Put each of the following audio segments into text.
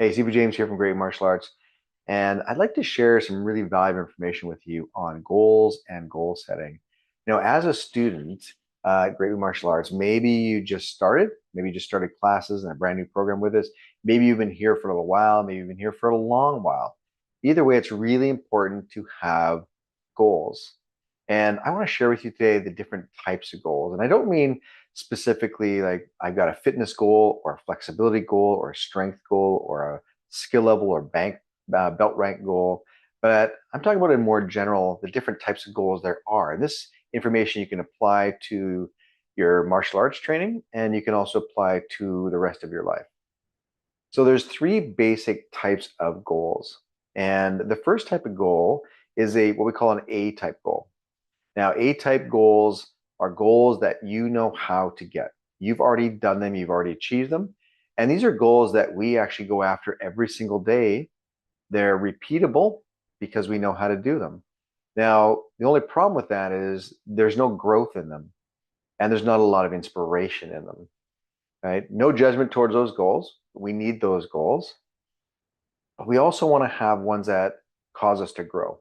Hey, CB James here from Great Martial Arts, and I'd like to share some really valuable information with you on goals and goal setting. As a student at Great Martial Arts, maybe maybe you just started classes and a brand new program with us. Maybe you've been here for a little while, maybe you've been here for a long while. Either way, it's really important to have goals. And I want to share with you today the different types of goals. And I don't mean specifically like I've got a fitness goal or a flexibility goal or a strength goal or a skill level or belt rank goal, but I'm talking about in more general, the different types of goals there are. And this information you can apply to your martial arts training and you can also apply to the rest of your life. So there's three basic types of goals. And the first type of goal is a what we call an A type goal. Now, A-type goals are goals that you know how to get. You've already done them, you've already achieved them. And these are goals that we actually go after every single day. They're repeatable because we know how to do them. Now, the only problem with that is there's no growth in them and there's not a lot of inspiration in them, right? No judgment towards those goals. We need those goals. But we also want to have ones that cause us to grow.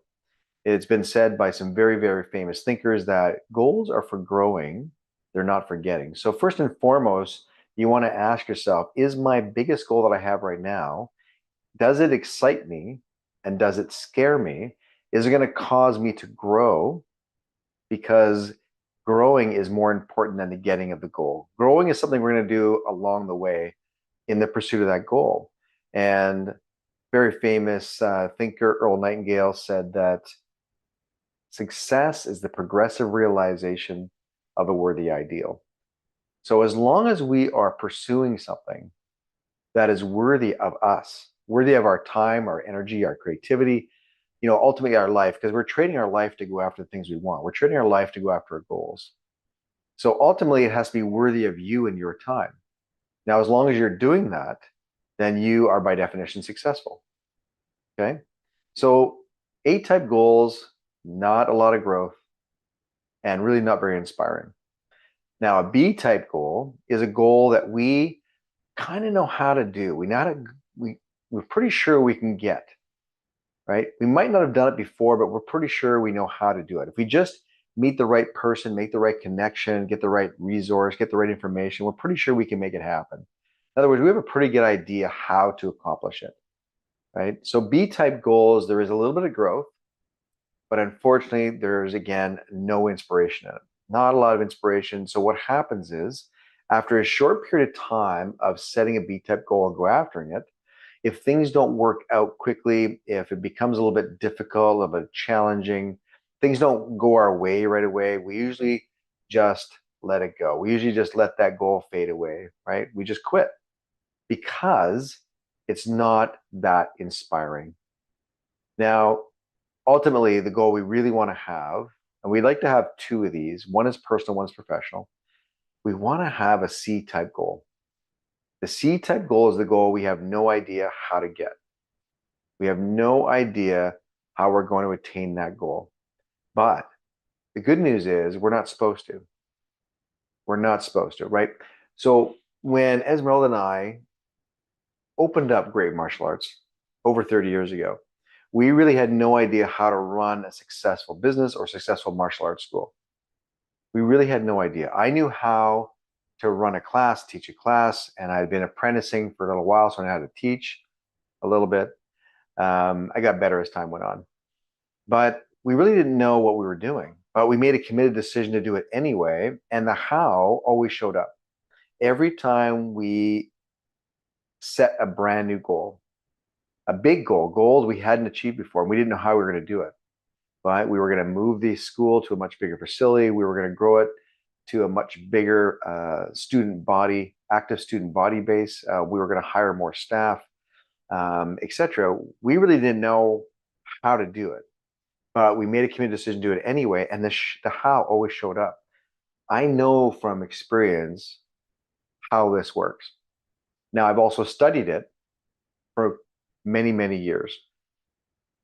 It's been said by some very, very famous thinkers that goals are for growing, they're not for getting. So, first and foremost, you want to ask yourself, is my biggest goal that I have right now, does it excite me and does it scare me? Is it going to cause me to grow? Because growing is more important than the getting of the goal. Growing is something we're going to do along the way in the pursuit of that goal. And very famous thinker Earl Nightingale said that success is the progressive realization of a worthy ideal. So, as long as we are pursuing something that is worthy of us, worthy of our time, our energy, our creativity, ultimately our life, because we're trading our life to go after the things we want. We're trading our life to go after our goals. So, ultimately, it has to be worthy of you and your time. Now, as long as you're doing that, then you are by definition successful. Okay. So, A type goals, not a lot of growth and really not very inspiring. Now, a B type goal is a goal that we kind of know how to do. We're pretty sure we can get, right? We might not have done it before, but we're pretty sure we know how to do it. If we just meet the right person, make the right connection, get the right resource, get the right information, we're pretty sure we can make it happen. In other words, we have a pretty good idea how to accomplish it, right? So B type goals, there is a little bit of growth, but unfortunately, there's again no inspiration in it. Not a lot of inspiration. So what happens is, after a short period of time of setting a B-type goal and go after it, if things don't work out quickly, if it becomes a little bit difficult, a little bit challenging, things don't go our way right away, we usually just let it go. We usually just let that goal fade away, right? We just quit because it's not that inspiring. Now, ultimately, the goal we really want to have, and we'd like to have two of these, one is personal, one is professional. We want to have a C type goal. The C type goal is the goal we have no idea how to get. We have no idea how we're going to attain that goal. But the good news is we're not supposed to. We're not supposed to, right? So when Esmeralda and I opened up Great Martial Arts over 30 years ago, we really had no idea how to run a successful business or successful martial arts school. We really had no idea. I knew how to run a class, teach a class, and I had been apprenticing for a little while, so I knew how to teach a little bit. I got better as time went on. But we really didn't know what we were doing. But we made a committed decision to do it anyway, and the how always showed up. Every time we set a brand new goal, a big goal, goals we hadn't achieved before, and we didn't know how we were going to do it. But we were going to move the school to a much bigger facility. We were going to grow it to a much bigger student body, active student body base. We were going to hire more staff, etc. We really didn't know how to do it, but we made a committed decision to do it anyway. And the how always showed up. I know from experience how this works. Now, I've also studied it for many, many years.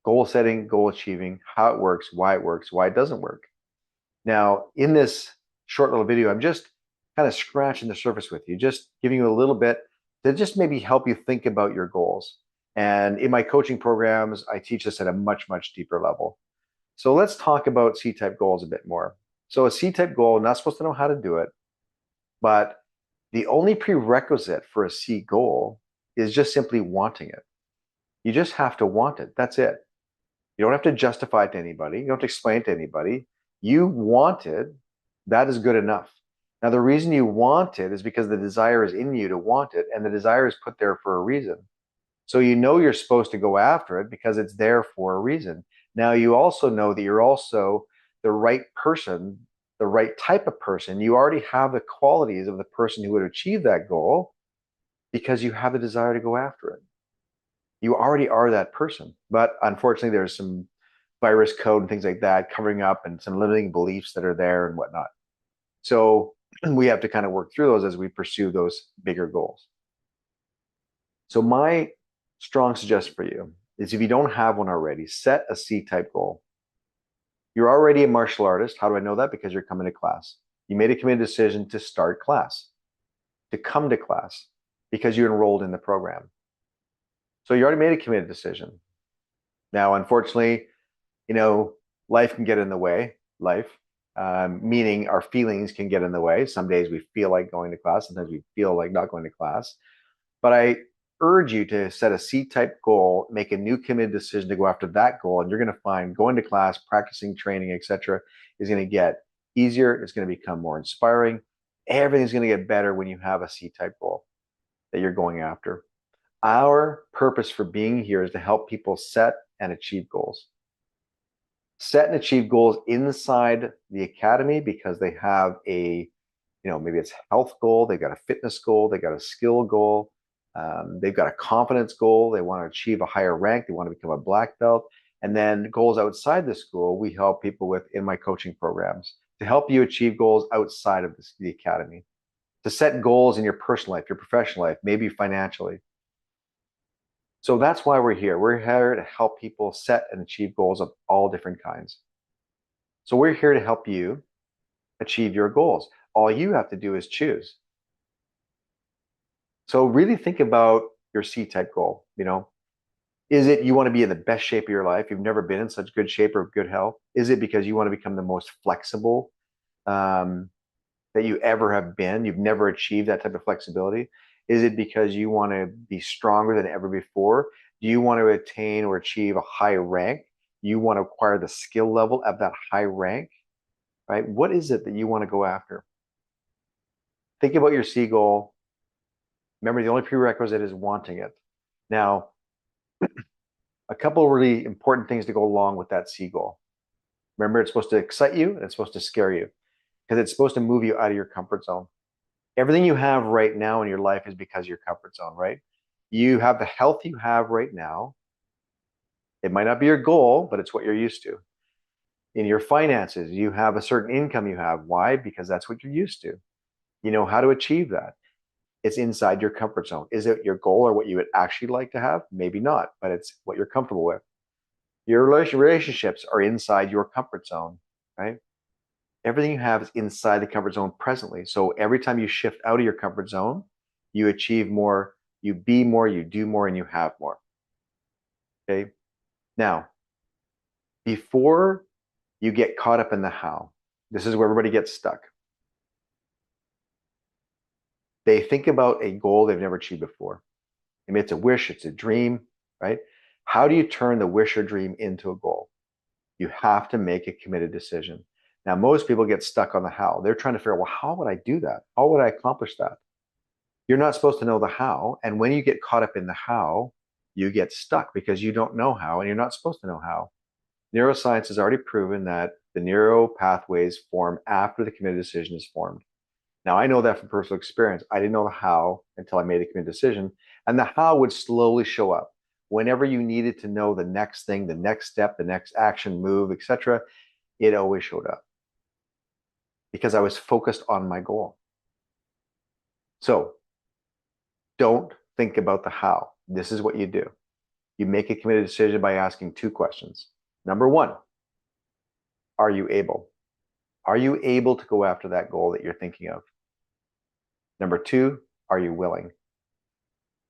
Goal setting, goal achieving, how it works, why it doesn't work. Now, in this short little video, I'm just kind of scratching the surface with you, just giving you a little bit to just maybe help you think about your goals. And in my coaching programs, I teach this at a much, much deeper level. So let's talk about C-type goals a bit more. So a C-type goal, not supposed to know how to do it, but the only prerequisite for a C goal is just simply wanting it. You just have to want it. That's it. You don't have to justify it to anybody. You don't have to explain it to anybody. You want it. That is good enough. Now, the reason you want it is because the desire is in you to want it, and the desire is put there for a reason. So you know you're supposed to go after it because it's there for a reason. Now, you also know that you're also the right person, the right type of person. You already have the qualities of the person who would achieve that goal because you have the desire to go after it. You already are that person. But unfortunately, there's some virus code and things like that covering up and some limiting beliefs that are there and whatnot. So we have to kind of work through those as we pursue those bigger goals. So my strong suggestion for you is if you don't have one already, set a C-type goal. You're already a martial artist. How do I know that? Because you're coming to class. You made a committed decision to start class, to come to class, because you enrolled in the program. So you already made a committed decision. Now, unfortunately, life can get in the way. Meaning our feelings can get in the way. Some days we feel like going to class, sometimes we feel like not going to class. But I urge you to set a C-type goal, make a new committed decision to go after that goal, and you're going to find going to class, practicing, training, etc., is going to get easier. It's going to become more inspiring. Everything's going to get better when you have a C-type goal that you're going after. Our purpose for being here is to help people set and achieve goals. Set and achieve goals inside the academy because they have maybe it's a health goal, they've got a fitness goal, they've got a skill goal, they've got a confidence goal, they want to achieve a higher rank, they want to become a black belt. And then goals outside the school, we help people with in my coaching programs to help you achieve goals outside of the academy, to set goals in your personal life, your professional life, maybe financially. So that's why we're here. We're here to help people set and achieve goals of all different kinds. So we're here to help you achieve your goals. All you have to do is choose. So really think about your C-type goal. Is it you want to be in the best shape of your life? You've never been in such good shape or good health. Is it because you want to become the most flexible that you ever have been? You've never achieved that type of flexibility. Is it because you want to be stronger than ever before? Do you want to attain or achieve a high rank? You want to acquire the skill level of that high rank, right? What is it that you want to go after? Think about your C goal. Remember, the only prerequisite is wanting it. Now, a couple of really important things to go along with that C goal. Remember, it's supposed to excite you and it's supposed to scare you because it's supposed to move you out of your comfort zone. Everything you have right now in your life is because of your comfort zone, right? You have the health you have right now. It might not be your goal, but it's what you're used to. In your finances, you have a certain income you have. Why? Because that's what you're used to. You know how to achieve that. It's inside your comfort zone. Is it your goal or what you would actually like to have? Maybe not, but it's what you're comfortable with. Your relationships are inside your comfort zone, right? Everything you have is inside the comfort zone presently. So every time you shift out of your comfort zone, you achieve more, you be more, you do more, and you have more. Okay. Now, before you get caught up in the how, this is where everybody gets stuck. They think about a goal they've never achieved before. I mean, it's a wish, it's a dream, right? How do you turn the wish or dream into a goal? You have to make a committed decision. Now, most people get stuck on the how. They're trying to figure out, well, how would I do that? How would I accomplish that? You're not supposed to know the how. And when you get caught up in the how, you get stuck because you don't know how and you're not supposed to know how. Neuroscience has already proven that the neural pathways form after the committed decision is formed. Now, I know that from personal experience. I didn't know the how until I made a committed decision. And the how would slowly show up. Whenever you needed to know the next thing, the next step, the next action, move, etc., it always showed up because I was focused on my goal. So don't think about the how. This is what you do. You make a committed decision by asking two questions. Number one, are you able? Are you able to go after that goal that you're thinking of? Number two, are you willing?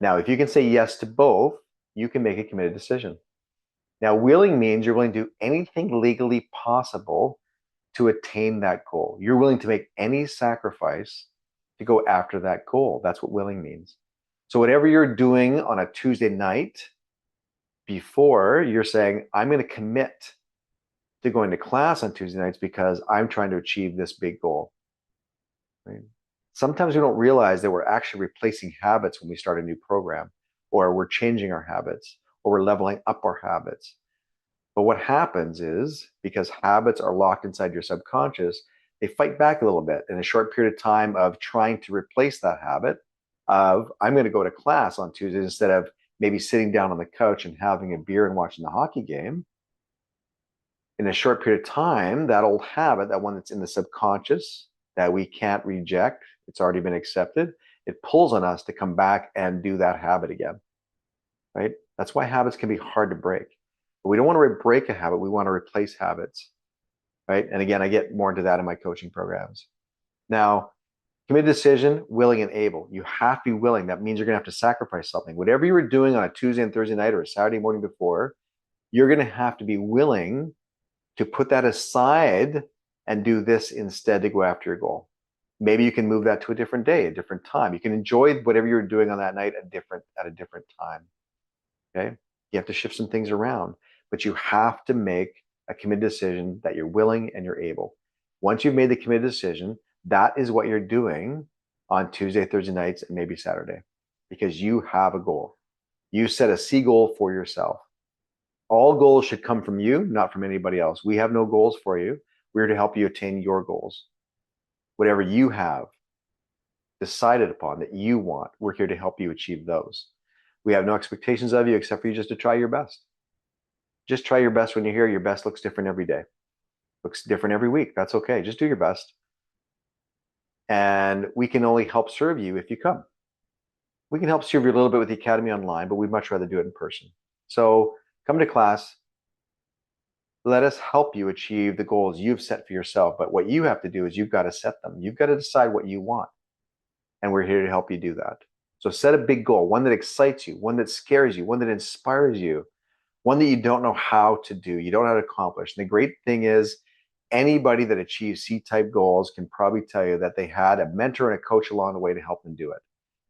Now, if you can say yes to both, you can make a committed decision. Now, willing means you're willing to do anything legally possible to attain that goal. You're willing to make any sacrifice to go after that goal. That's what willing means. So whatever you're doing on a Tuesday night before, you're saying, I'm going to commit to going to class on Tuesday nights because I'm trying to achieve this big goal. Right? Sometimes we don't realize that we're actually replacing habits when we start a new program, or we're changing our habits, or we're leveling up our habits. But what happens is, because habits are locked inside your subconscious, they fight back a little bit in a short period of time of trying to replace that habit of, I'm going to go to class on Tuesdays instead of maybe sitting down on the couch and having a beer and watching the hockey game. In a short period of time, that old habit, that one that's in the subconscious that we can't reject, it's already been accepted, it pulls on us to come back and do that habit again, right? That's why habits can be hard to break. But we don't want to break a habit, we want to replace habits, right? And again, I get more into that in my coaching programs. Now, committed decision, willing and able. You have to be willing. That means you're going to have to sacrifice something. Whatever you were doing on a Tuesday and Thursday night or a Saturday morning before, you're going to have to be willing to put that aside and do this instead to go after your goal. Maybe you can move that to a different day, a different time. You can enjoy whatever you're doing on that night at a different time. Okay? You have to shift some things around, but you have to make a committed decision that you're willing and you're able. Once you've made the committed decision, that is what you're doing on Tuesday, Thursday nights, and maybe Saturday, because you have a goal. You set a C goal for yourself. All goals should come from you, not from anybody else. We have no goals for you. We're to help you attain your goals. Whatever you have decided upon that you want, we're here to help you achieve those. We have no expectations of you except for you just to try your best. Just try your best when you're here. Your best looks different every day. Looks different every week. That's okay. Just do your best. And we can only help serve you if you come. We can help serve you a little bit with the Academy online, but we'd much rather do it in person. So come to class. Let us help you achieve the goals you've set for yourself. But what you have to do is you've got to set them. You've got to decide what you want. And we're here to help you do that. So set a big goal, one that excites you, one that scares you, one that inspires you, one that you don't know how to do, you don't know how to accomplish. And the great thing is, anybody that achieves C-type goals can probably tell you that they had a mentor and a coach along the way to help them do it.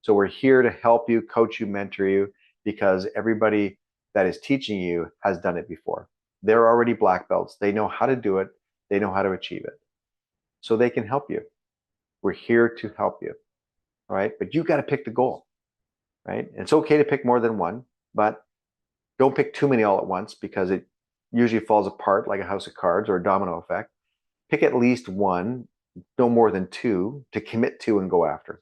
So we're here to help you, coach you, mentor you, because everybody that is teaching you has done it before. They're already black belts. They know how to do it. They know how to achieve it. So they can help you. We're here to help you. All right. But you got to pick the goal. Right. And it's okay to pick more than one, but don't pick too many all at once because it usually falls apart like a house of cards or a domino effect. Pick at least one, no more than two, to commit to and go after.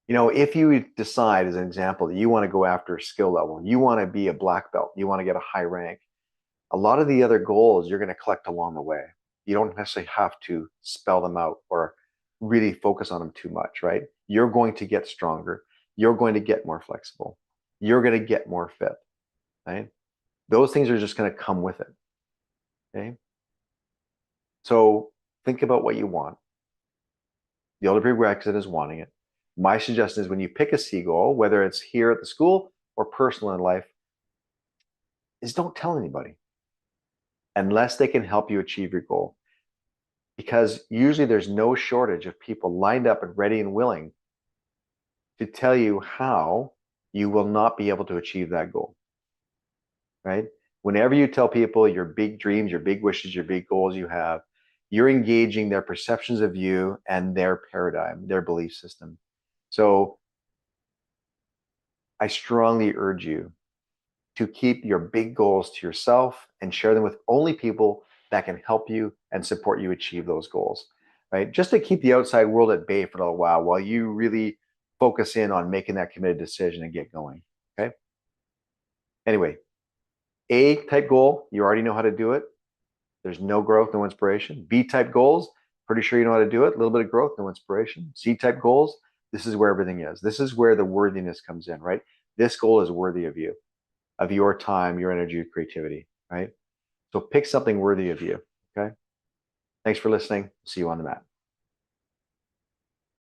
You know, if you decide, as an example, that you want to go after a skill level, you want to be a black belt, you want to get a high rank, a lot of the other goals you're going to collect along the way. You don't necessarily have to spell them out or really focus on them too much, right? You're going to get stronger. You're going to get more flexible. You're going to get more fit, right? Those things are just going to come with it, okay? So think about what you want. The only prerequisite is wanting it. My suggestion is when you pick a C goal, whether it's here at the school or personal in life, is don't tell anybody unless they can help you achieve your goal. Because usually there's no shortage of people lined up and ready and willing to tell you how you will not be able to achieve that goal, right? Whenever you tell people your big dreams, your big wishes, your big goals you have, you're engaging their perceptions of you and their paradigm, their belief system. So I strongly urge you to keep your big goals to yourself and share them with only people that can help you and support you achieve those goals, right? Just to keep the outside world at bay for a little while you really focus in on making that committed decision and get going, okay? Anyway, A-type goal, you already know how to do it. There's no growth, no inspiration. B-type goals, pretty sure you know how to do it. A little bit of growth, no inspiration. C-type goals, this is where everything is. This is where the worthiness comes in, right? This goal is worthy of you, of your time, your energy, your creativity, right? So pick something worthy of you, okay? Thanks for listening. See you on the mat.